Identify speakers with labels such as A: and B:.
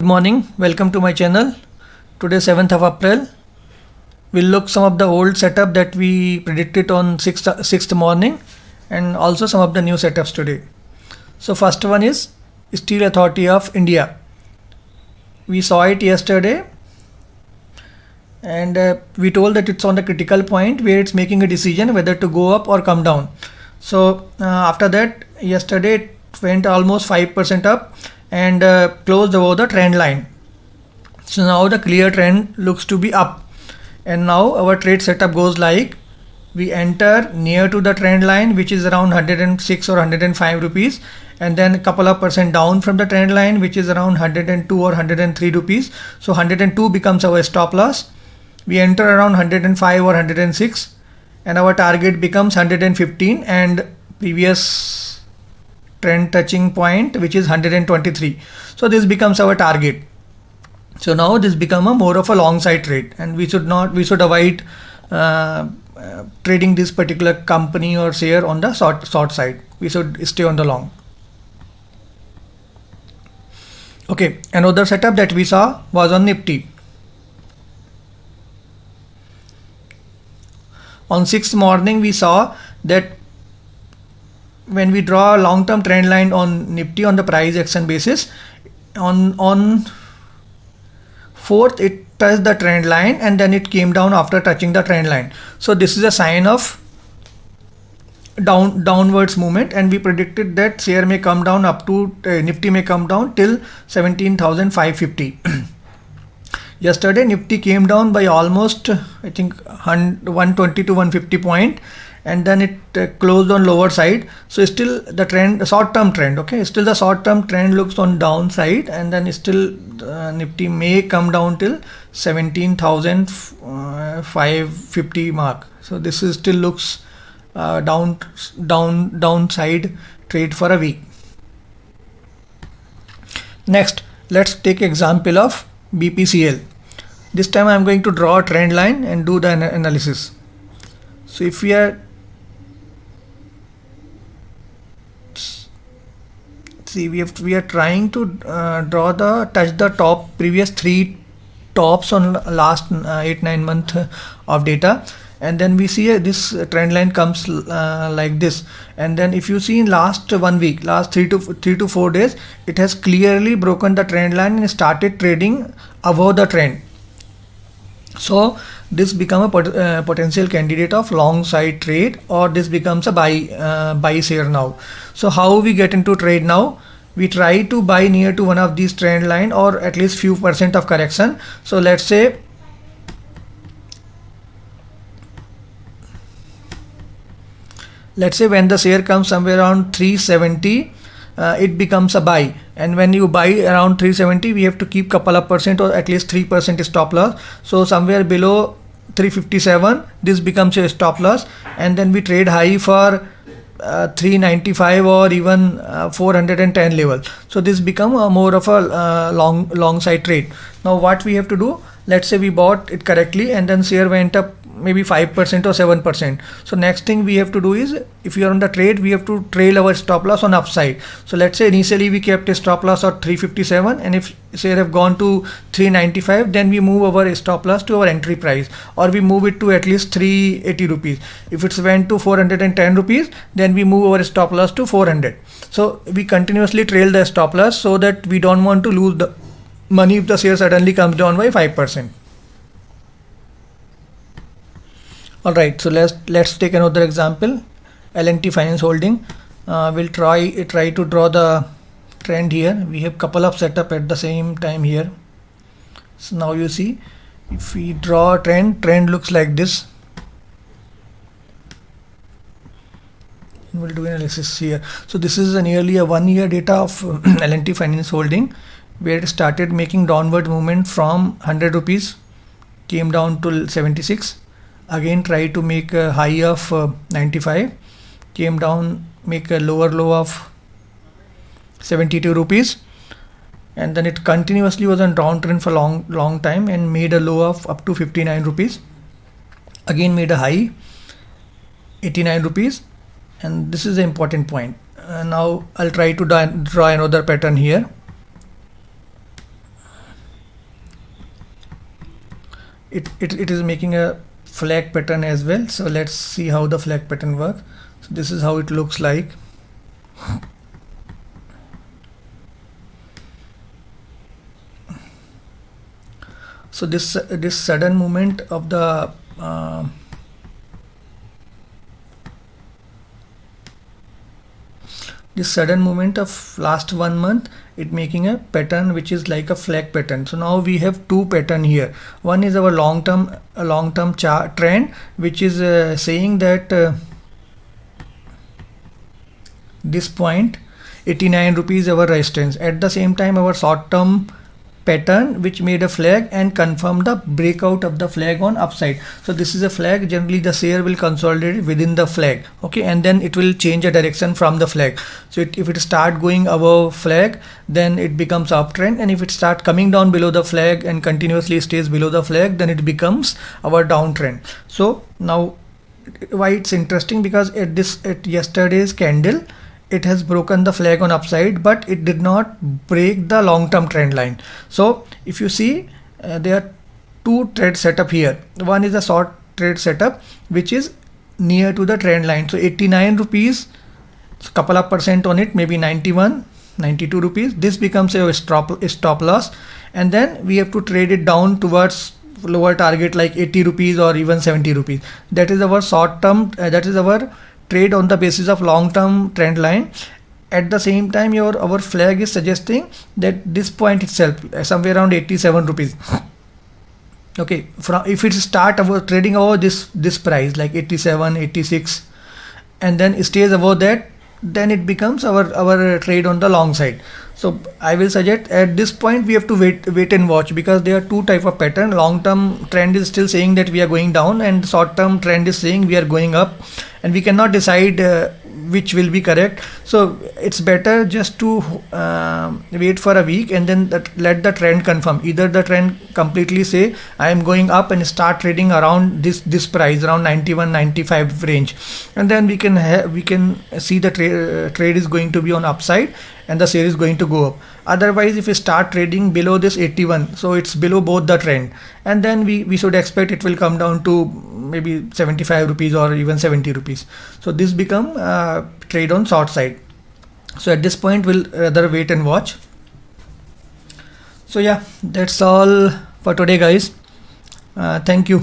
A: Good morning, welcome to my channel. Today 7th of April. We'll look some of the old setup that we predicted on 6th morning and also some of the new setups today. So first one is Steel Authority of India. We saw it yesterday and we told that it's on the critical point where it's making a decision whether to go up or come down. So after that, yesterday it went almost 5% up and closed above the trend line. So now the clear trend looks to be up, and now our trade setup goes like: we enter near to the trend line, which is around 106 or 105 rupees, and then a couple of percent down from the trend line, which is around 102 or 103 rupees. So 102 becomes our stop loss. We enter around 105 or 106 and our target becomes 115 and previous trend touching point, which is 123. So this becomes our target. So now this become a more of a long side trade, and we should avoid trading this particular company or share on the short side. We should stay on the long. Okay, another setup that we saw was on Nifty. On 6th morning we saw that when we draw a long-term trend line on Nifty on the price action basis, on 4th it touched the trend line and then it came down after touching the trend line. So this is a sign of downwards movement, and we predicted that share may come down up to Nifty may come down till 17,550. Yesterday Nifty came down by almost, I think, 120 to 150 point, and then it closed on lower side. So still the trend, short-term trend, okay, still the short-term trend looks on downside, and then still Nifty may come down till 17,550 mark. So this is still looks downside trade for a week. Next, let's take example of BPCL. This time I am going to draw a trend line and do the analysis. So if we are we are trying to touch the top previous 3 tops on last 8-9 month of data, and then we see this trend line comes like this, and then if you see in last 1 week, last 3 to 4 days, it has clearly broken the trend line and started trading above the trend. So this become a potential candidate of long side trade, or this becomes a buy share now. So how we get into trade now? We try to buy near to one of these trend line or at least few percent of correction. So let's say when the share comes somewhere around 370, it becomes a buy, and when you buy around 370, we have to keep couple of percent or at least 3% stop loss. So somewhere below 357, this becomes a stop loss, and then we trade high for 395 or even 410 level. So this become more of a long side trade. Now what we have to do, let's say we bought it correctly and then share went up maybe 5% or 7%. So next thing we have to do is, if you are on the trade, we have to trail our stop loss on upside. So let's say initially we kept a stop loss at 357, and if share have gone to 395, then we move our stop loss to our entry price, or we move it to at least 380 rupees. If it's went to 410 rupees, then we move our stop loss to 400. So we continuously trail the stop loss so that we don't want to lose the money if the share suddenly comes down by 5%. Alright, so let's take another example. L&T Finance Holding. We'll try to draw the trend here. We have couple of setup at the same time here. So now you see, if we draw a trend looks like this. And we'll do analysis here. So this is nearly a 1 year data of L&T Finance Holding, where it started making downward movement from 100 rupees, came down to 76. Again try to make a high of 95, came down, make a lower low of 72 rupees, and then it continuously was on downtrend for long time and made a low of up to 59 rupees, again made a high 89 rupees, and this is the important point. Now I'll try to draw another pattern here. it is making a flag pattern as well. So let's see how the flag pattern works. So this is how it looks like. So this sudden movement of the this sudden movement of last 1 month, it making a pattern which is like a flag pattern. So now we have two pattern here. One is our long term chart trend, which is saying that this point 89 rupees our resistance. At the same time, our short term pattern which made a flag and confirm the breakout of the flag on upside. So this is a flag. Generally the share will consolidate within the flag, okay, and then it will change a direction from the flag. So if it start going above flag, then it becomes uptrend, and if it start coming down below the flag and continuously stays below the flag, then it becomes our downtrend. So now why it's interesting, because at yesterday's candle, it has broken the flag on upside, but it did not break the long-term trend line. So if you see, there are two trade setup here. One is a short trade setup which is near to the trend line. So 89 rupees, couple of percent on it, maybe 91, 92 rupees. This becomes a stop loss, and then we have to trade it down towards lower target like 80 rupees or even 70 rupees. That is our short term. That is our trade on the basis of long-term trend line. At the same time, our flag is suggesting that this point itself somewhere around 87 rupees. Okay, if it start our trading over this price like 87, 86, and then stays above that, then it becomes our trade on the long side. So I will suggest at this point we have to wait and watch, because there are two type of pattern. Long term trend is still saying that we are going down, and short term trend is saying we are going up, and we cannot decide which will be correct. So it's better just to wait for a week and then let the trend confirm. Either the trend completely say I am going up and start trading around this price, around 91, 95 range, and then we can see the trade is going to be on upside and the share is going to go up. Otherwise, if we start trading below this 81, so it's below both the trend, and then we should expect it will come down to maybe 75 rupees or even 70 rupees. So this become trade on short side. So at this point we'll rather wait and watch. So yeah, that's all for today, guys. Thank you.